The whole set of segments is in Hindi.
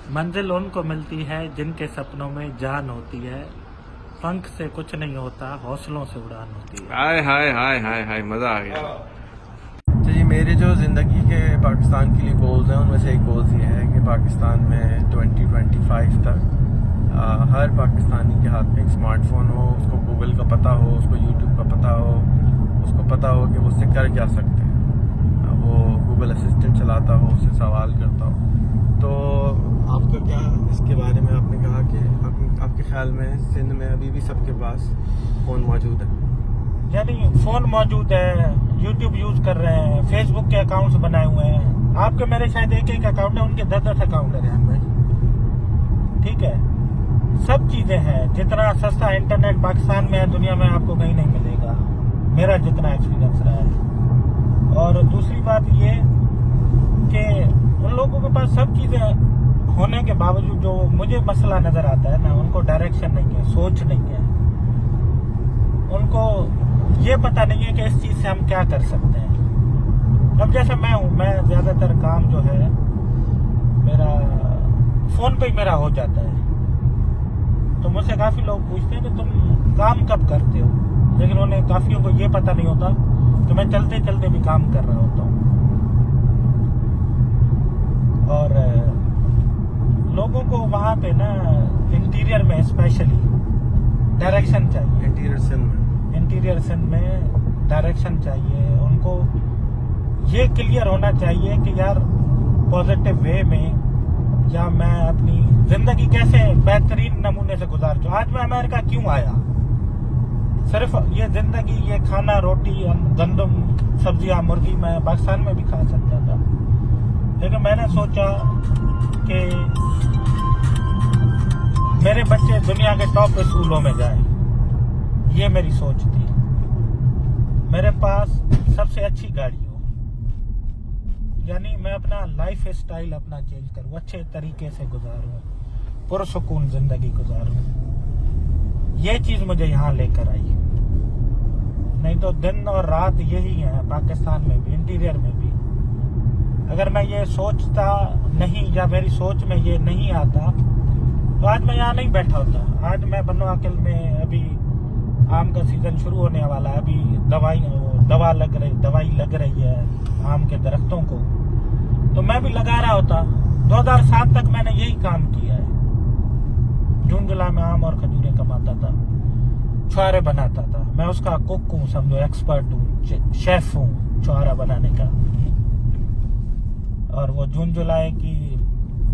मंजिल उनको मिलती है जिनके सपनों में जान होती है। पंख से कुछ नहीं होता, हौसलों से उड़ान होती है। हाय हाय हाय हाय हाय, मजा आ गया। तो ये मेरे जो ज़िंदगी के पाकिस्तान के लिए गोल्स हैं, उनमें से एक गोल्स ये है कि पाकिस्तान में 2025 तक हर पाकिस्तानी के हाथ में एक स्मार्टफोन हो, उसको गूगल का पता हो, उसको यूट्यूब का पता हो, उसको पता हो कि वो उससे कर क्या सकते हैं, वो गूगल असिस्टेंट चलाता हो, उससे सवाल करता हो। तो आपका क्या इसके बारे में, आपने कहा कि आपके ख्याल में सिंध में अभी भी सबके पास फ़ोन मौजूद है? यानी फोन मौजूद है, यूट्यूब यूज कर रहे हैं, फेसबुक के अकाउंट्स बनाए हुए हैं। आपके मेरे शायद एक अकाउंट है, उनके 10 अकाउंट है भाई। ठीक है, सब चीजें हैं। जितना सस्ता इंटरनेट पाकिस्तान में है, दुनिया में आपको कहीं नहीं मिलेगा, मेरा जितना एक्सपीरियंस रहा है। और दूसरी बात ये कि उन लोगों के पास सब चीजें होने के बावजूद जो मुझे मसला नजर आता है ना, उनको डायरेक्शन नहीं है, सोच नहीं है। उनको ये पता नहीं है कि इस चीज से हम क्या कर सकते हैं। अब जैसे मैं हूँ, मैं ज्यादातर काम जो है मेरा फोन पे ही मेरा हो जाता है। तो मुझसे काफी लोग पूछते हैं कि तुम काम कब करते हो, लेकिन उन्हें काफियों को ये पता नहीं होता कि मैं चलते चलते भी काम कर रहा होता हूँ। और लोगों को वहां पे ना इंटीरियर में स्पेशली डायरेक्शन चाहिए। इंटीरियर सिंध में डायरेक्शन चाहिए। उनको ये क्लियर होना चाहिए कि यार पॉजिटिव वे में या मैं अपनी जिंदगी कैसे बेहतरीन नमूने से गुजारता हूँ। आज मैं अमेरिका क्यों आया? सिर्फ ये जिंदगी, ये खाना, रोटी, गंदम, सब्जियां, मुर्गी मैं पाकिस्तान में भी खा सकता था, लेकिन मैंने सोचा कि मेरे बच्चे दुनिया के टॉप स्कूलों में जाएं। ये मेरी सोच थी। मेरे पास सबसे अच्छी गाड़ी हो, यानी मैं अपना लाइफ स्टाइल अपना चेंज करूँ, अच्छे तरीके से गुजारूँ, पुरसुकून जिंदगी गुजारूँ। ये चीज मुझे यहाँ लेकर आई। नहीं तो दिन और रात यही है पाकिस्तान में भी, इंटीरियर में भी। अगर मैं ये सोचता नहीं या मेरी सोच में ये नहीं आता तो आज मैं यहाँ नहीं बैठा होता। आज मैं बनो अकल में, अभी आम का सीजन शुरू होने वाला है, अभी दवाई लग रही है आम के दरख्तों को, तो मैं भी लगा रहा होता। 2007 तक मैंने यही काम किया है। जून जुलाई में आम और खजूरें कमाता था, छुहारे बनाता था। मैं उसका कुक हूँ, समझो, एक्सपर्ट हूँ, शेफ हूँ छुहारा बनाने का। और वो जून जुलाई की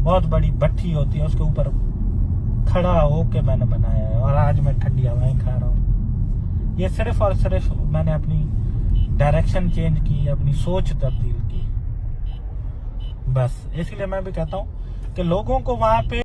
बहुत बड़ी भट्टी होती है, उसके ऊपर खड़ा होके मैंने बनाया है। और आज मैं ठंडी हवाएं खा रहा हूँ। ये सिर्फ और सिर्फ मैंने अपनी डायरेक्शन चेंज की, अपनी सोच तब्दील की, बस। इसलिए मैं भी कहता हूँ कि लोगों को वहां पे